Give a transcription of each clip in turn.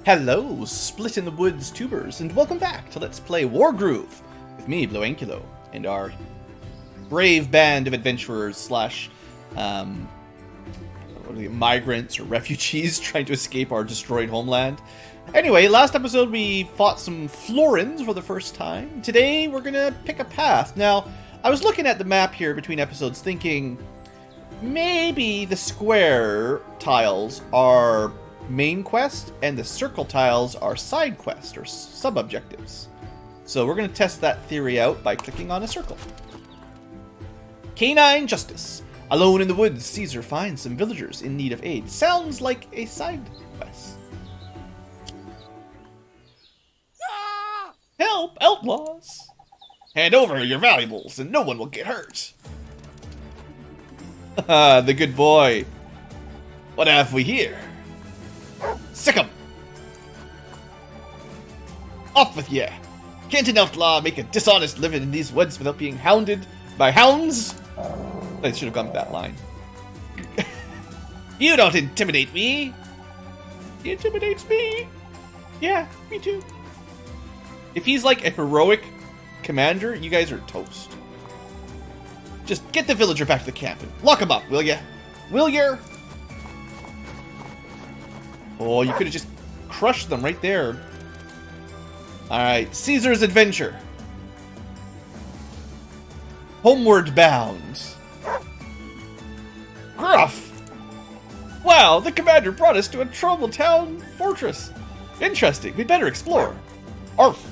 Hello, Split in the Woods tubers, and welcome back to Let's Play Wargroove with me, BlueAnkylo, and our brave band of adventurers slash migrants or refugees trying to escape our destroyed homeland. Anyway, last episode we fought some Florins for the first time. Today we're gonna pick a path. Now, I was looking at the map here between episodes thinking maybe the square tiles are main quest and the circle tiles are side quest or sub-objectives. So we're going to test that theory out by clicking on a circle. Canine Justice. Alone in the woods, Caesar finds some villagers in need of aid. Sounds like a side quest. Help, outlaws! Hand over your valuables and no one will get hurt. The good boy. What have we here? Sick 'em! Off with ye! Can't an outlaw make a dishonest living in these woods without being hounded by hounds? I should have gone with that line. You don't intimidate me! He intimidates me! Yeah, me too. If he's like a heroic commander, you guys are toast. Just get the villager back to the camp and lock him up, will ya? Will ya? Oh, you could have just crushed them right there. Alright, Caesar's Adventure. Homeward bound. Gruff! Wow, the commander brought us to a troubled town fortress. Interesting, we'd better explore. Arf!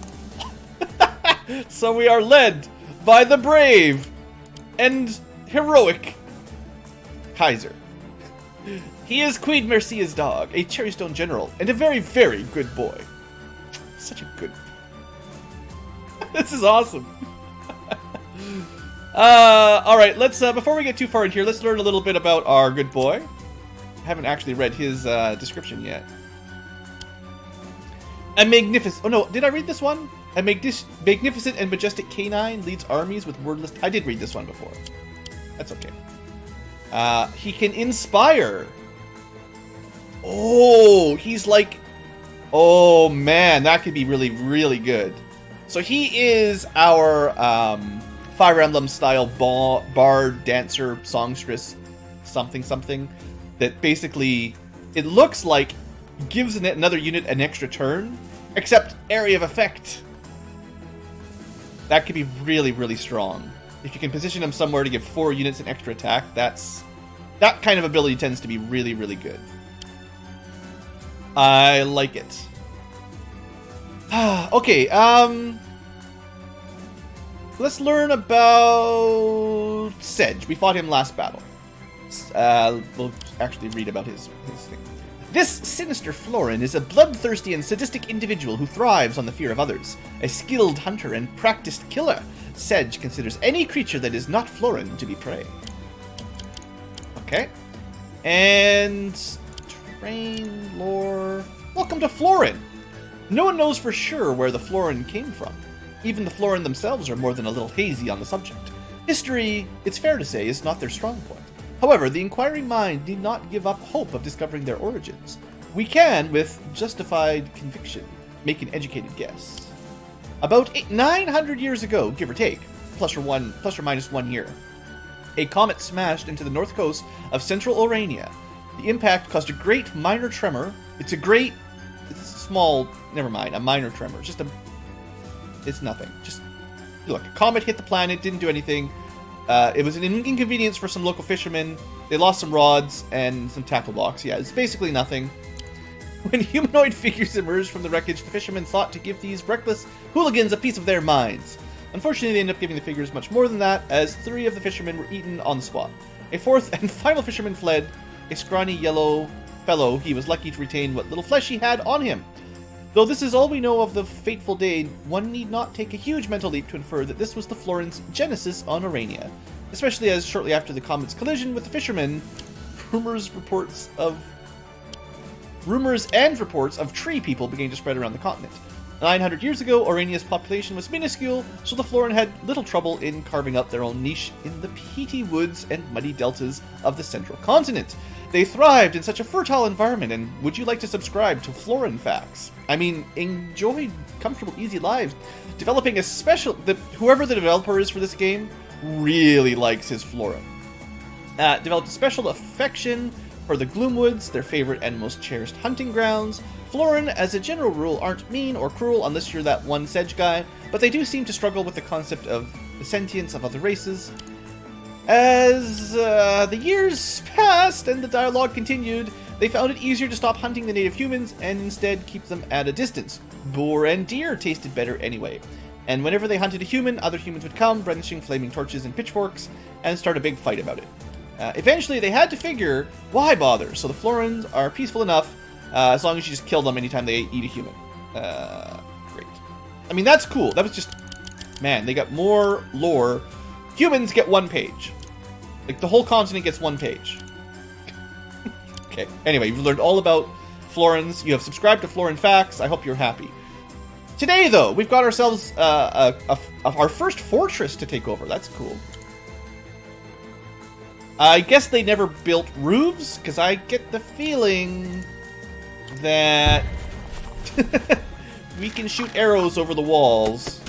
So we are led by the brave and heroic Kaiser. He is Queen Mercia's dog, a Cherrystone general, and a very, very good boy. Such a good... This is awesome. Alright, let's, before we get too far in here, let's learn a little bit about our good boy. I haven't actually read his, description yet. A magnificent... Oh no, did I read this one? A magnificent and majestic canine leads armies with wordless... I did read this one before. That's okay. He can inspire... Oh, he's like... Oh, man, that could be really, really good. So he is our Fire Emblem style bard, dancer, songstress, something, that basically, it looks like gives another unit an extra turn, except area of effect. That could be really, really strong. If you can position him somewhere to give 4 units an extra attack, that kind of ability tends to be really, really good. I like it. Okay, let's learn about Sedge. We fought him last battle. We'll actually read about his thing. This sinister Florin is a bloodthirsty and sadistic individual who thrives on the fear of others. A skilled hunter and practiced killer, Sedge considers any creature that is not Florin to be prey. Okay. And... Train lore... Welcome to Florin! No one knows for sure where the Florin came from. Even the Florin themselves are more than a little hazy on the subject. History, it's fair to say, is not their strong point. However, the inquiring mind need not give up hope of discovering their origins. We can, with justified conviction, make an educated guess. About 900 years ago, give or take, plus or minus 1 year, a comet smashed into the north coast of central Orania. The impact caused a great minor tremor. It's a small, never mind, a minor tremor. It's nothing. Just, look, a comet hit the planet, didn't do anything. It was an inconvenience for some local fishermen. They lost some rods and some tackle blocks. Yeah, it's basically nothing. When humanoid figures emerged from the wreckage, the fishermen thought to give these reckless hooligans a piece of their minds. Unfortunately, they ended up giving the figures much more than that, as 3 of the fishermen were eaten on the spot. A 4th and final fisherman fled. A scrawny yellow fellow, he was lucky to retain what little flesh he had on him. Though this is all we know of the fateful day, one need not take a huge mental leap to infer that this was the Florin's genesis on Orania, especially as shortly after the comet's collision with the fishermen, rumors and reports of tree people began to spread around the continent. 900 years ago, Orania's population was minuscule, so the Florin had little trouble in carving out their own niche in the peaty woods and muddy deltas of the central continent. They thrived in such a fertile environment, and would you like to subscribe to Florin Facts? I mean, enjoy comfortable, easy lives. Developing a special... whoever the developer is for this game really likes his Florin. Developed a special affection for the Gloomwoods, their favorite and most cherished hunting grounds. Florin, as a general rule, aren't mean or cruel unless you're that one sedge guy, but they do seem to struggle with the concept of the sentience of other races. As the years passed and the dialogue continued, they found it easier to stop hunting the native humans and instead keep them at a distance. Boar and deer tasted better anyway. And whenever they hunted a human, other humans would come, brandishing flaming torches and pitchforks, and start a big fight about it. Eventually, they had to figure, why bother? So the Florins are peaceful enough, as long as you just kill them anytime they eat a human. Great. I mean, that's cool. That was just... Man, they got more lore. Humans get 1 page. Like, the whole continent gets 1 page. Okay, anyway, you've learned all about Florins. You have subscribed to Florin Facts. I hope you're happy. Today, though, we've got ourselves our first fortress to take over. That's cool. I guess they never built roofs, because I get the feeling that we can shoot arrows over the walls,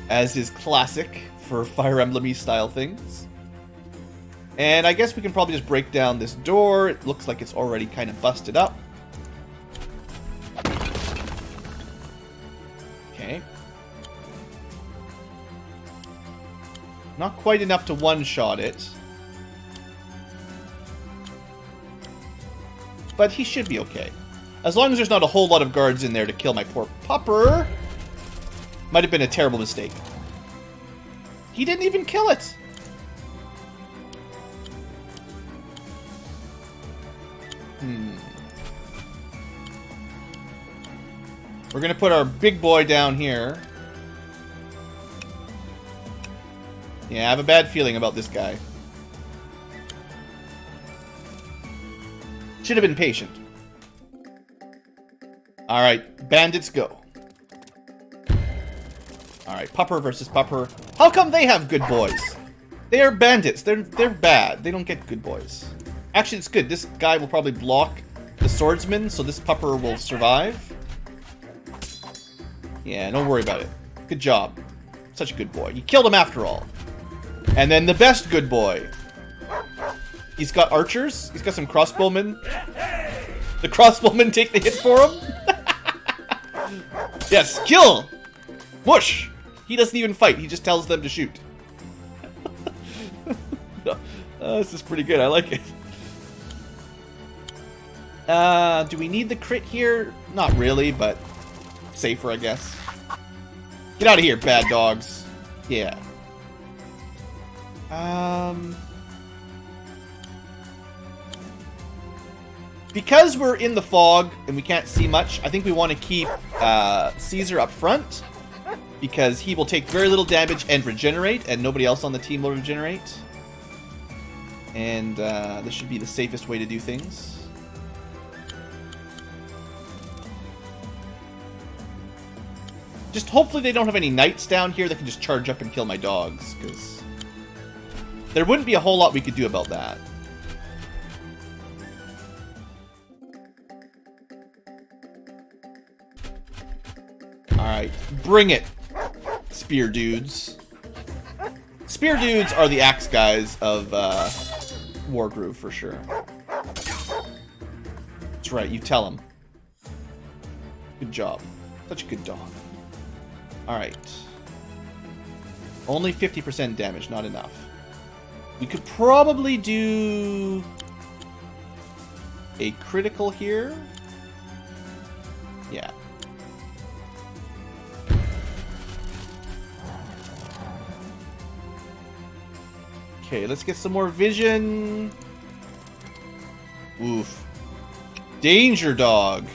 as is classic for Fire Emblem-y style things. And I guess we can probably just break down this door. It looks like it's already kind of busted up. Okay. Not quite enough to one-shot it. But he should be okay. As long as there's not a whole lot of guards in there to kill my poor pupper. Might have been a terrible mistake. He didn't even kill it. We're gonna put our big boy down here. Yeah, I have a bad feeling about this guy. Should have been patient. Alright, bandits go. Alright, pupper versus pupper. How come they have good boys? They are bandits. They're bad. They don't get good boys. Actually, it's good. This guy will probably block the swordsman, so this pupper will survive. Yeah, don't worry about it. Good job. Such a good boy. You killed him after all. And then the best good boy. He's got archers. He's got some crossbowmen. The crossbowmen take the hit for him. Yes, kill! Whoosh! He doesn't even fight. He just tells them to shoot. This is pretty good. I like it. Do we need the crit here? Not really, but safer, I guess. Get out of here, bad dogs. Yeah. Because we're in the fog and we can't see much, I think we want to keep Caesar up front. Because he will take very little damage and regenerate, and nobody else on the team will regenerate. And this should be the safest way to do things. Just hopefully they don't have any knights down here that can just charge up and kill my dogs, because there wouldn't be a whole lot we could do about that. Alright, bring it, spear dudes. Spear dudes are the axe guys of Wargroove for sure. That's right, you tell them. Good job. Such a good dog. Alright. Only 50% damage, not enough. We could probably do a critical here. Yeah. Okay, let's get some more vision. Oof. Danger dog.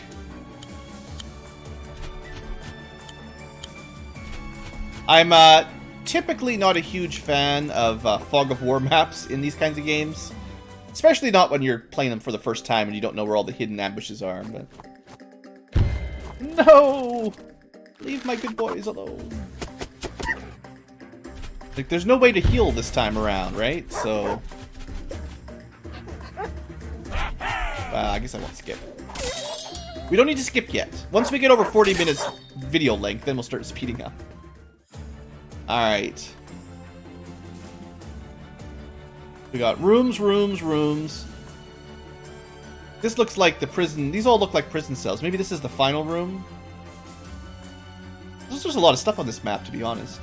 I'm typically not a huge fan of Fog of War maps in these kinds of games. Especially not when you're playing them for the first time and you don't know where all the hidden ambushes are. But no! Leave my good boys alone. Like, there's no way to heal this time around, right? So I guess I won't skip. We don't need to skip yet. Once we get over 40 minutes video length, then we'll start speeding up. Alright. We got rooms, rooms, rooms. This looks like the prison. These all look like prison cells. Maybe this is the final room. There's just a lot of stuff on this map, to be honest.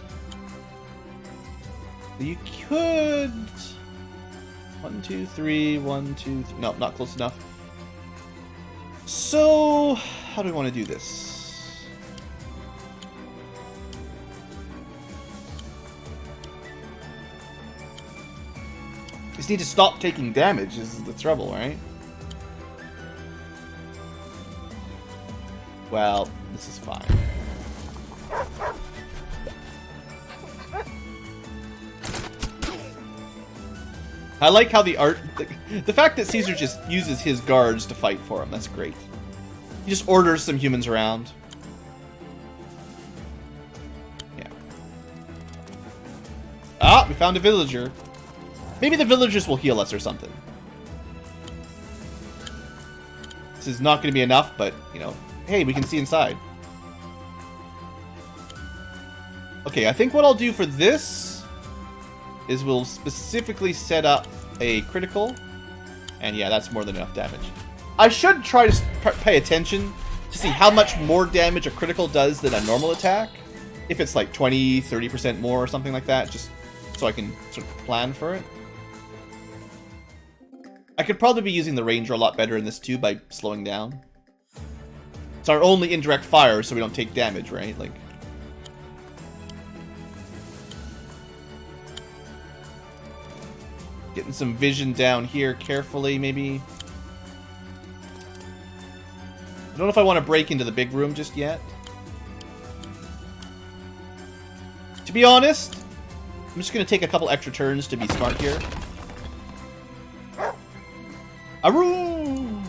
You could... 1, 2, 3, 1, 2, 3. No, not close enough. So, how do we want to do this? Just need to stop taking damage is the trouble, right? Well, this is fine. I like how the art... The fact that Caesar just uses his guards to fight for him, that's great. He just orders some humans around. Yeah. Ah, we found a villager. Maybe the villagers will heal us or something. This is not going to be enough, but, you know, hey, we can see inside. Okay, I think what I'll do for this is we'll specifically set up a critical. And yeah, that's more than enough damage. I should try to pay attention to see how much more damage a critical does than a normal attack. If it's like 20, 30% more or something like that, just so I can sort of plan for it. I could probably be using the ranger a lot better in this too by slowing down. It's our only indirect fire, so we don't take damage, right? Like, getting some vision down here carefully, maybe. I don't know if I want to break into the big room just yet. To be honest, I'm just going to take a couple extra turns to be smart here. Aroo!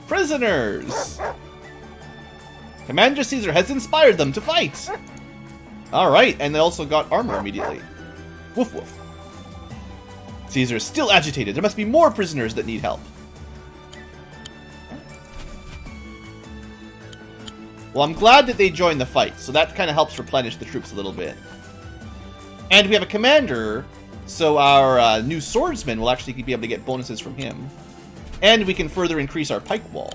Prisoners! Commander Caesar has inspired them to fight! Alright, and they also got armor immediately. Woof woof. Caesar is still agitated. There must be more prisoners that need help. Well, I'm glad that they joined the fight, so that kind of helps replenish the troops a little bit. And we have a commander, so our new swordsman will actually be able to get bonuses from him. And we can further increase our pike wall.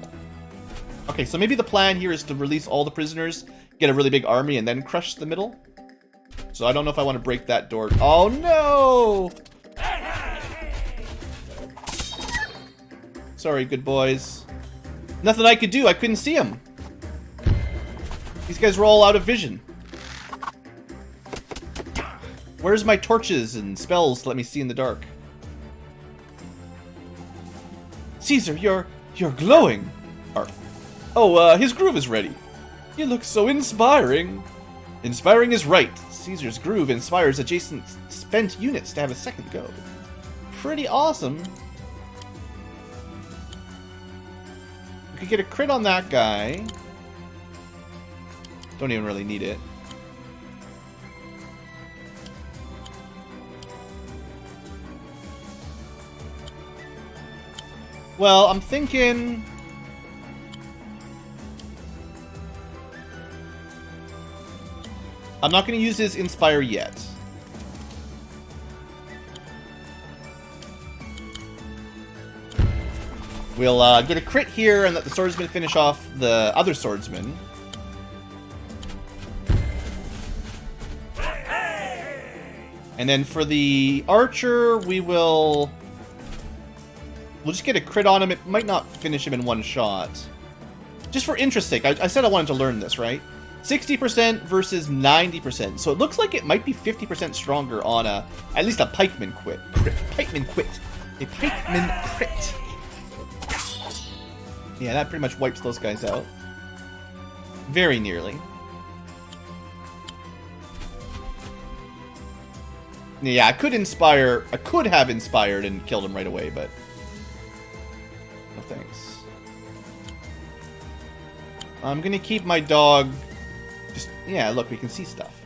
Okay, so maybe the plan here is to release all the prisoners, get a really big army, and then crush the middle. So I don't know if I want to break that door. Oh, no! Sorry, good boys. Nothing I could do. I couldn't see them. These guys were all out of vision. Where's my torches and spells to let me see in the dark? Caesar, you're glowing. Arf. Oh, his groove is ready. He looks so inspiring. Inspiring is right. Caesar's groove inspires adjacent spent units to have a second go. Pretty awesome. We could get a crit on that guy. Don't even really need it. Well, I'm thinking... I'm not going to use his Inspire yet. We'll get a crit here and let the swordsman finish off the other swordsman. And then for the archer, we'll just get a crit on him. It might not finish him in one shot. Just for interest's sake, I said I wanted to learn this, right? 60% versus 90%. So it looks like it might be 50% stronger on at least a pikeman crit. Pikeman crit. A pikeman crit. Yeah, that pretty much wipes those guys out. Very nearly. Yeah, I could have inspired and killed him right away, but no thanks. I'm gonna keep my dog. Just, yeah, look, we can see stuff.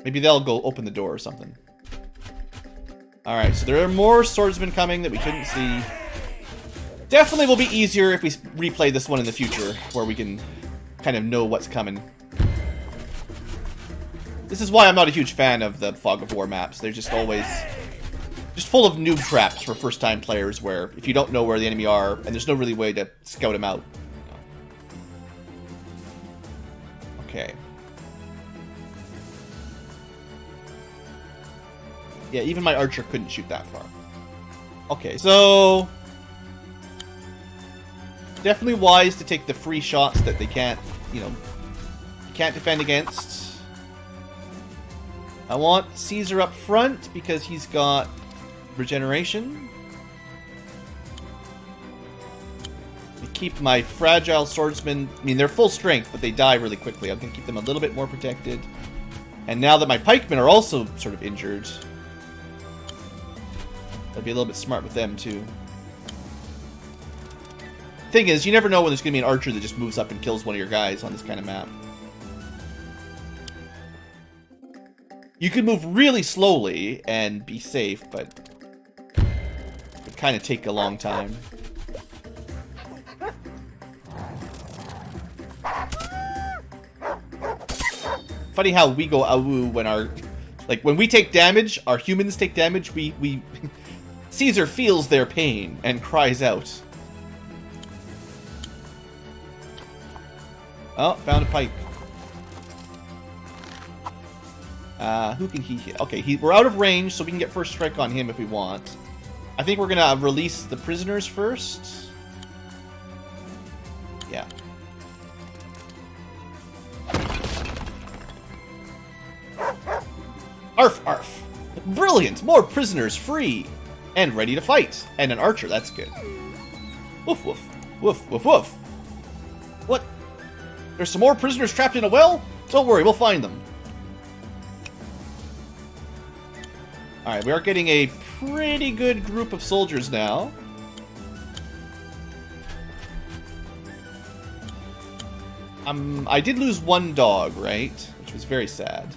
Maybe they'll go open the door or something. Alright, so there are more swordsmen coming that we couldn't see. Definitely will be easier if we replay this one in the future, where we can kind of know what's coming. This is why I'm not a huge fan of the Fog of War maps. They're just always just full of noob traps for first-time players, where if you don't know where the enemy are, and there's no really way to scout them out. Okay. Yeah, even my archer couldn't shoot that far. Okay, so definitely wise to take the free shots that they can't, you know, can't defend against. I want Caesar up front because he's got regeneration. I keep my fragile swordsmen. I mean, they're full strength, but they die really quickly. I'm going to keep them a little bit more protected. And now that my pikemen are also sort of injured, I'd be a little bit smart with them, too. Thing is, you never know when there's going to be an archer that just moves up and kills one of your guys on this kind of map. You could move really slowly and be safe, but it would kind of take a long time. Funny how we go awoo when our... Like, when we take damage, our humans take damage, we Caesar feels their pain and cries out. Oh, found a pike. Who can he hit? Okay, we're out of range, so we can get first strike on him if we want. I think we're gonna release the prisoners first. Yeah. Arf, arf. Brilliant! More prisoners free! And ready to fight. And an archer, that's good. Woof, woof. Woof, woof, woof. What? There's some more prisoners trapped in a well? Don't worry, we'll find them. Alright, we are getting a pretty good group of soldiers now. I did lose one dog, right? Which was very sad.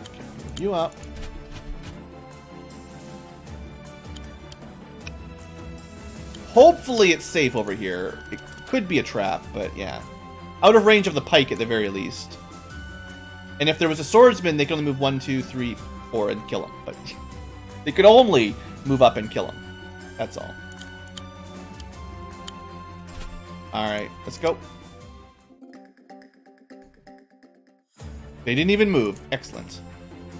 Okay, move you up. Hopefully it's safe over here. It could be a trap, but yeah. Out of range of the pike at the very least. And if there was a swordsman, they could only move 1, 2, 3, 4 and kill him. But they could only move up and kill him. That's all. Alright, let's go. They didn't even move. Excellent.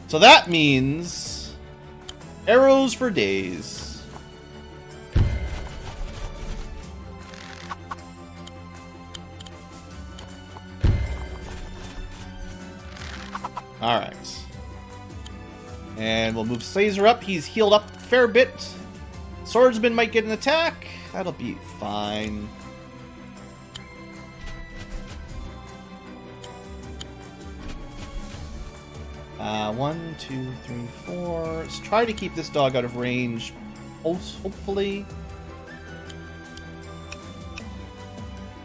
So that means arrows for days. Alright. And we'll move Caesar up. He's healed up a fair bit. Swordsman might get an attack. That'll be fine. One, two, three, four. Let's try to keep this dog out of range. Hopefully.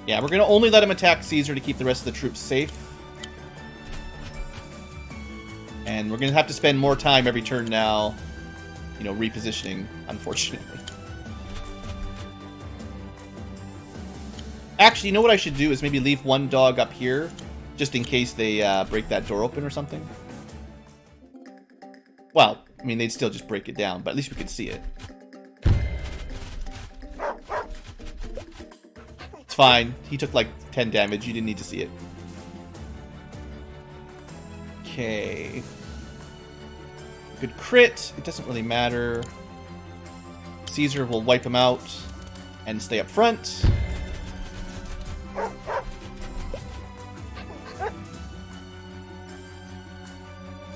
Yeah, we're going to only let him attack Caesar to keep the rest of the troops safe. And we're going to have to spend more time every turn now, you know, repositioning, unfortunately. Actually, you know what I should do is maybe leave one dog up here, just in case they break that door open or something. Well, I mean, they'd still just break it down, but at least we could see it. It's fine. He took like 10 damage. You didn't need to see it. Okay. Good crit. It doesn't really matter. Caesar will wipe him out and stay up front.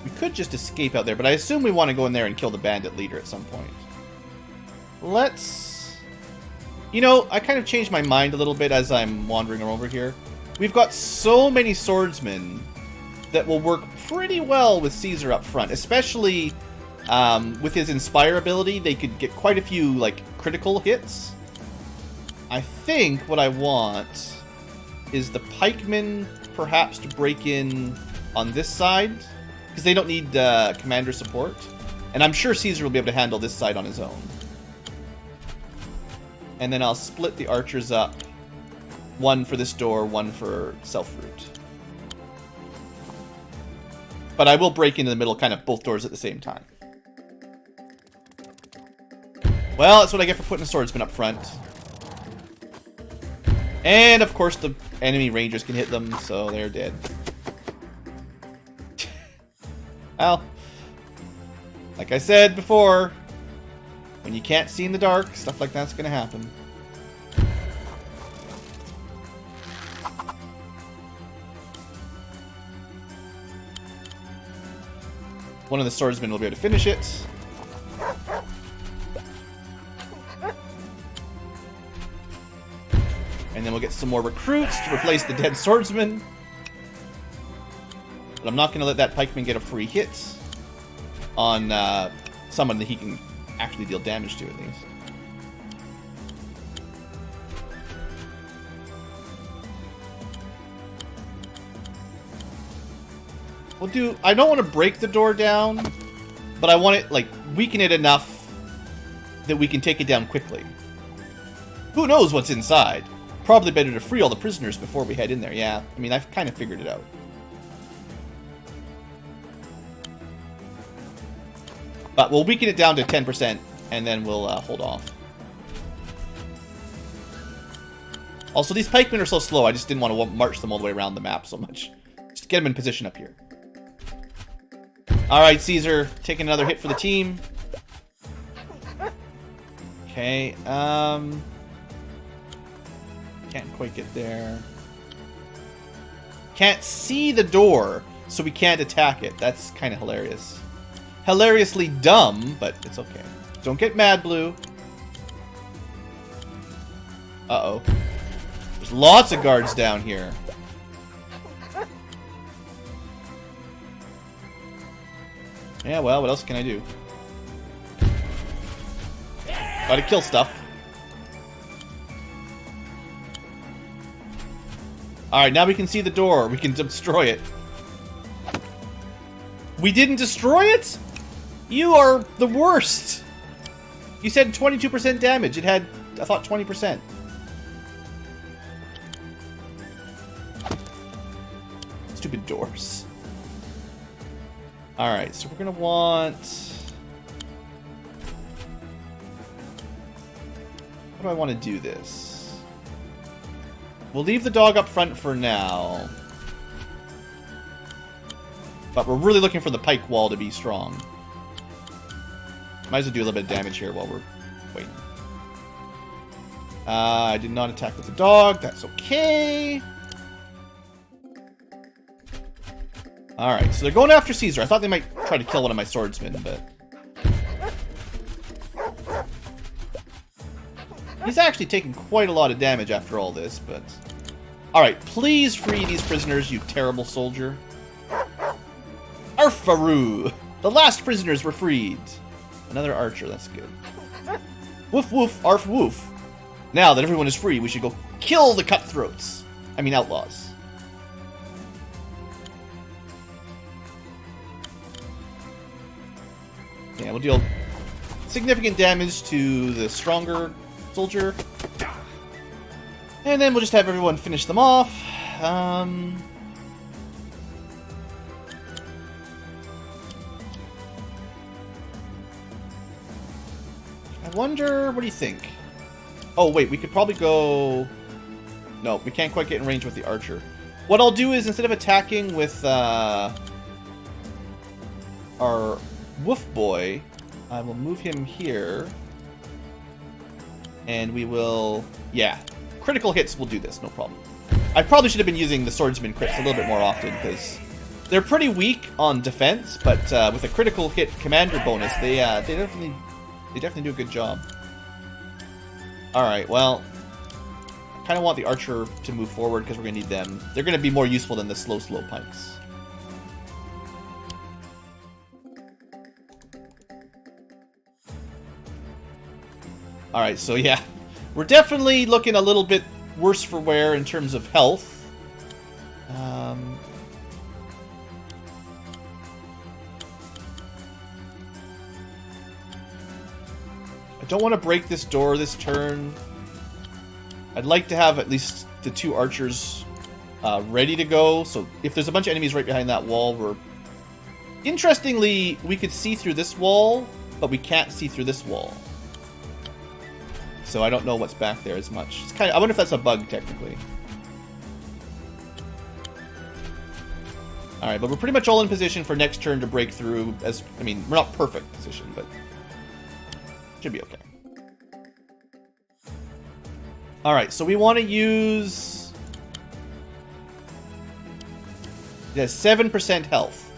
We could just escape out there, but I assume we want to go in there and kill the bandit leader at some point. Let's... You know, I kind of changed my mind a little bit as I'm wandering over here. We've got so many swordsmen that will work pretty well with Caesar up front, especially with his Inspire ability. They could get quite a few, like, critical hits. I think what I want is the pikemen perhaps to break in on this side, because they don't need commander support. And I'm sure Caesar will be able to handle this side on his own. And then I'll split the archers up. One for this door, one for self-route. But I will break into the middle, kind of both doors at the same time. Well, that's what I get for putting a swordsman up front. And, of course, the enemy rangers can hit them, so they're dead. Well, like I said before, when you can't see in the dark, stuff like that's going to happen. One of the swordsmen will be able to finish it. And then we'll get some more recruits to replace the dead swordsman. But I'm not going to let that pikeman get a free hit on someone that he can actually deal damage to, at least. We'll do... I don't want to break the door down, but I want it, like, weaken it enough that we can take it down quickly. Who knows what's inside? Probably better to free all the prisoners before we head in there. Yeah, I mean, I've kind of figured it out. But we'll weaken it down to 10%, and then we'll hold off. Also, these pikemen are so slow, I just didn't want to march them all the way around the map so much. Just get them in position up here. Alright, Caesar, taking another hit for the team. Okay, can't quite get there. Can't see the door, so we can't attack it. That's kind of hilarious. Hilariously dumb, but it's okay. Don't get mad, Blue. Uh-oh. There's lots of guards down here. Yeah, well, what else can I do? Gotta kill stuff. Alright, now we can see the door. We can destroy it. We didn't destroy it? You are the worst. You said 22% damage. It had, I thought, 20%. Stupid doors. Alright, so we're going to want... How do I want to do this? We'll leave the dog up front for now. But we're really looking for the pike wall to be strong. Might as well do a little bit of damage here while we're waiting. I did not attack with the dog. That's okay. Alright, so they're going after Caesar. I thought they might try to kill one of my swordsmen, but... He's actually taking quite a lot of damage after all this, but... Alright, please free these prisoners, you terrible soldier. Arfaru! The last prisoners were freed. Another archer, that's good. Woof woof, arf woof. Now that everyone is free, we should go kill the cutthroats. I mean outlaws. Yeah, we'll deal significant damage to the stronger soldier. And then we'll just have everyone finish them off. I wonder, what do you think? Oh, wait, we could probably go... No, we can't quite get in range with the archer. What I'll do is, instead of attacking with our wolf boy, I will move him here. And we will... Yeah, critical hits will do this, no problem. I probably should have been using the swordsman crits a little bit more often, because they're pretty weak on defense, but with a critical hit commander bonus, they definitely do a good job. Alright, well, I kind of want the archer to move forward because we're going to need them. They're going to be more useful than the slow pikes. Alright, so yeah, we're definitely looking a little bit worse for wear in terms of health. don't want to break this door this turn. I'd like to have at least the 2 archers ready to go, so if there's a bunch of enemies right behind that wall, we're... Interestingly, we could see through this wall, but we can't see through this wall. So I don't know what's back there as much. It's kind of... I wonder if that's a bug, technically. Alright, but we're pretty much all in position for next turn to break through. As I mean, we're not perfect position, but should be okay. Alright, so we want to use... It has 7% health.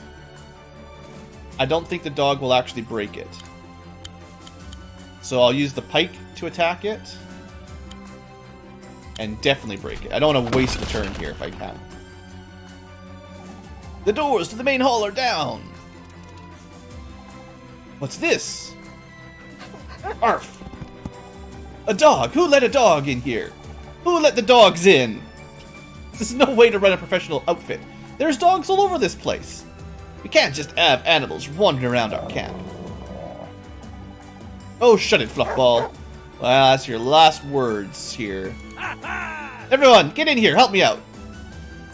I don't think the dog will actually break it. So I'll use the pike to attack it. And definitely break it. I don't want to waste a turn here if I can. The doors to the main hall are down! What's this? Arf! A dog! Who let a dog in here? Who let the dogs in? This is no way to run a professional outfit. There's dogs all over this place. We can't just have animals wandering around our camp. Oh, shut it, Fluffball. Well, that's your last words here. Everyone, get in here, help me out.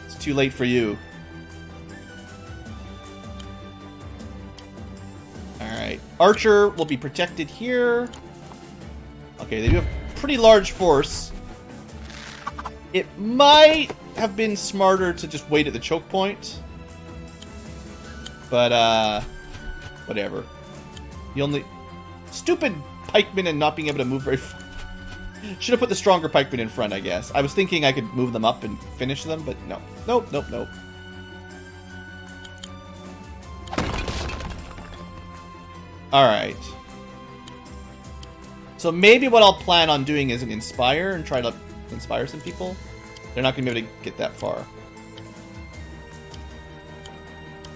It's too late for you. Alright, Archer will be protected here. Okay, they do have pretty large force. It might have been smarter to just wait at the choke point. But, whatever. The only... Stupid pikemen and not being able to move very far. Should have put the stronger pikemen in front, I guess. I was thinking I could move them up and finish them, but no. Nope, nope, nope. Alright. So maybe what I'll plan on doing is an Inspire and try to inspire some people. They're not going to be able to get that far.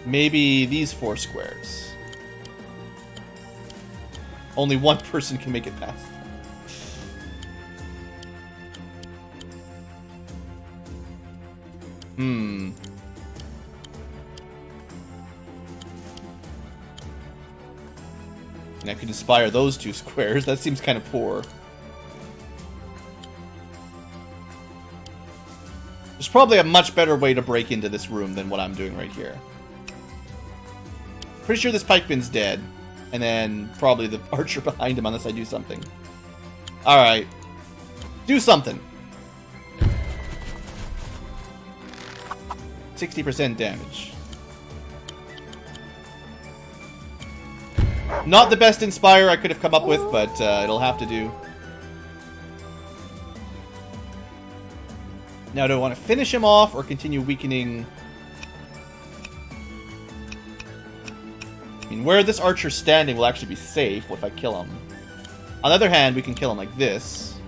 Maybe these 4 squares. Only one person can make it past. And I could inspire those 2 squares. That seems kind of poor. There's probably a much better way to break into this room than what I'm doing right here. Pretty sure this pikeman's dead. And then probably the archer behind him unless I do something. Alright. Do something. 60% damage. Not the best Inspire I could have come up with, but it'll have to do. Now, do I want to finish him off or continue weakening? I mean, where this archer's standing will actually be safe if I kill him. On the other hand, we can kill him like this.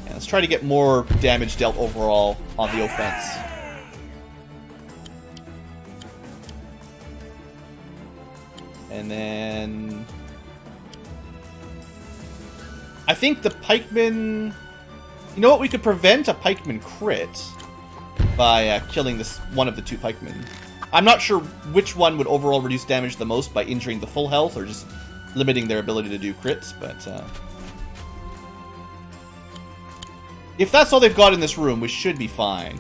And let's try to get more damage dealt overall on the offense. And then... I think the pikeman... You know what? We could prevent a pikeman crit by killing this one of the 2 pikemen. I'm not sure which one would overall reduce damage the most by injuring the full health or just limiting their ability to do crits, but... if that's all they've got in this room, we should be fine.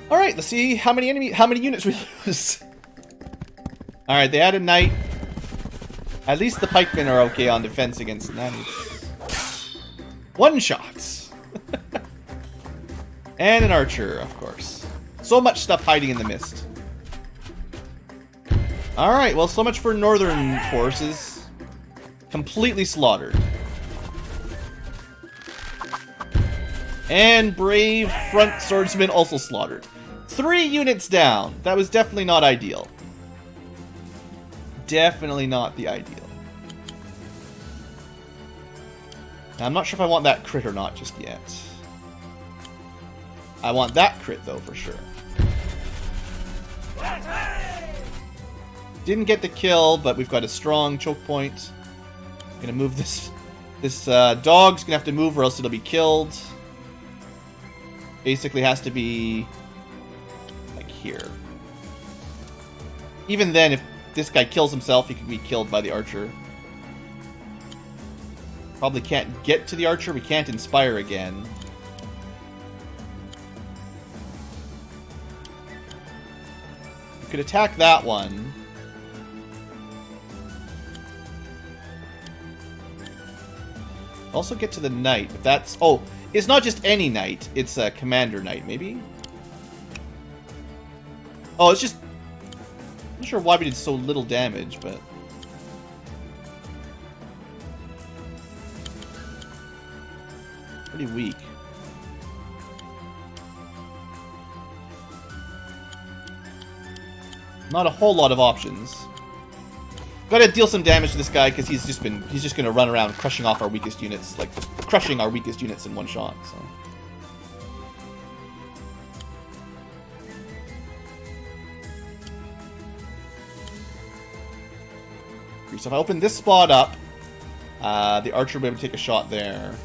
Alright, let's see how many units we lose. Alright, they had a knight. At least the pikemen are okay on defense against knights. 1 shot. And an archer, of course. So much stuff hiding in the mist. Alright, well, so much for northern forces. Completely slaughtered. And brave front swordsman also slaughtered. 3 units down. That was definitely not ideal. Definitely not the ideal. Now, I'm not sure if I want that crit or not just yet. I want that crit, though, for sure. Didn't get the kill, but we've got a strong choke point. Gonna move this... This dog's gonna have to move or else it'll be killed. Basically has to be here. Even then, if this guy kills himself, he could be killed by the archer. Probably can't get to the archer. We can't inspire again. We could attack that one. Also get to the knight, but that's... Oh, it's not just any knight. It's a commander knight, maybe? Oh, it's just... I'm not sure why we did so little damage, but... Pretty weak. Not a whole lot of options. Gotta deal some damage to this guy because he's just gonna run around crushing off our weakest units, like crushing our weakest units in one shot. So. So if I open this spot up, the archer will be able to take a shot there.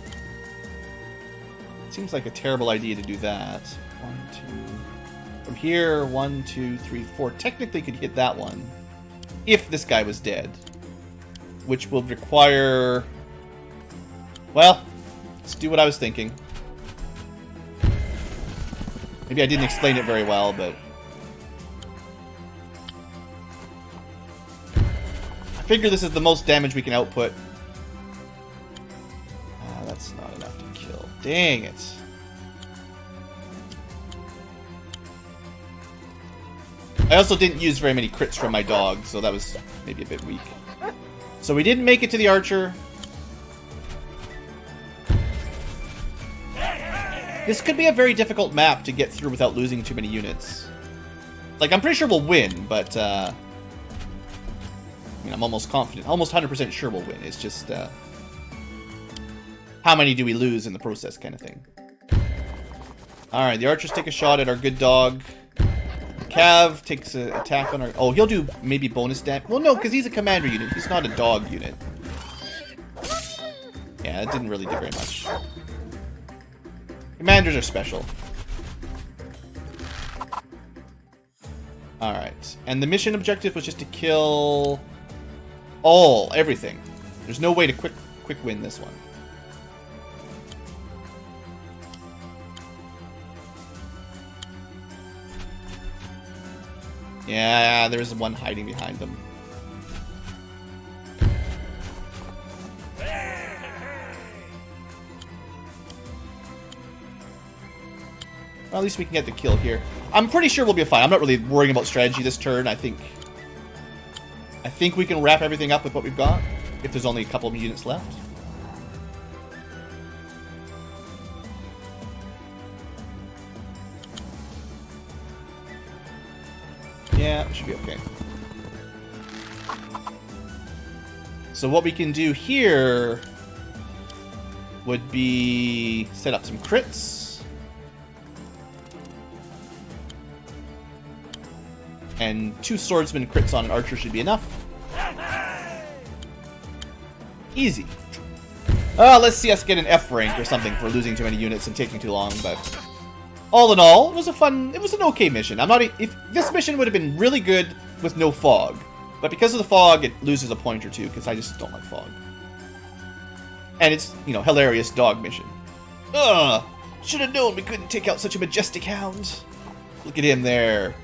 Seems like a terrible idea to do that. 1, 2... From here, 1, 2, 3, 4. Technically could hit that one. If this guy was dead. Which will require... Well, let's do what I was thinking. Maybe I didn't explain it very well, but... I figure this is the most damage we can output. That's not enough to kill. Dang it. I also didn't use very many crits from my dog, so that was maybe a bit weak. So we didn't make it to the archer. This could be a very difficult map to get through without losing too many units. Like, I'm pretty sure we'll win, but, I mean, I'm almost confident. Almost 100% sure we'll win. It's just, how many do we lose in the process kind of thing. Alright, the archers take a shot at our good dog. Cav takes an attack on our... Oh, he'll do maybe bonus damage. Well, no, because he's a commander unit. He's not a dog unit. Yeah, it didn't really do very much. Commanders are special. Alright. And the mission objective was just to kill... everything. There's no way to quick win this one. Yeah, there's one hiding behind them. Well, at least we can get the kill here. I'm pretty sure we'll be fine. I'm not really worrying about strategy this turn. I think we can wrap everything up with what we've got, if there's only a couple of units left. Yeah, it should be okay. So what we can do here would be set up some crits. And 2 swordsman crits on an archer should be enough. Easy. Let's see us get an F rank or something for losing too many units and taking too long, but... All in all, it was an okay mission. If this mission would have been really good with no fog. But because of the fog, it loses a point or two, because I just don't like fog. And it's, hilarious dog mission. Ugh! Should have known we couldn't take out such a majestic hound. Look at him there.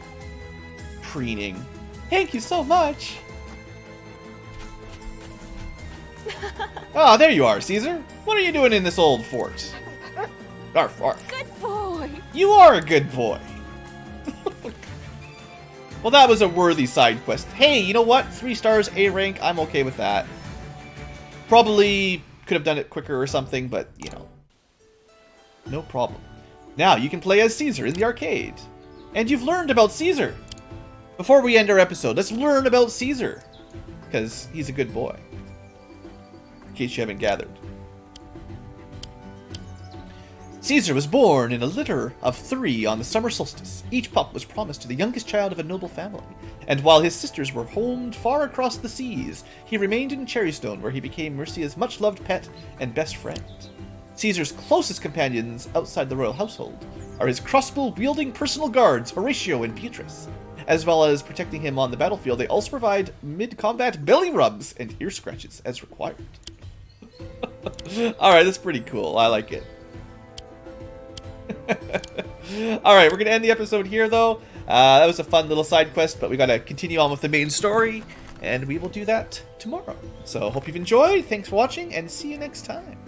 Preening. Thank you so much! Ah, there you are, Caesar. What are you doing in this old fort? Arf, arf. Good boy. You are a good boy. Well, that was a worthy side quest. Hey, you know what? 3 stars, A rank. I'm okay with that. Probably could have done it quicker or something, but, no problem. Now you can play as Caesar in the arcade. And you've learned about Caesar. Before we end our episode, let's learn about Caesar. Because he's a good boy. In case you haven't gathered. Caesar was born in a litter of 3 on the summer solstice. Each pup was promised to the youngest child of a noble family, and while his sisters were homed far across the seas, he remained in Cherrystone, where he became Mercia's much-loved pet and best friend. Caesar's closest companions outside the royal household are his crossbow-wielding personal guards, Horatio and Beatrice. As well as protecting him on the battlefield, they also provide mid-combat belly rubs and ear scratches as required. Alright, that's pretty cool. I like it. Alright, we're going to end the episode here, though. That was a fun little side quest, but we got to continue on with the main story, and we will do that tomorrow. So, hope you've enjoyed. Thanks for watching, and see you next time.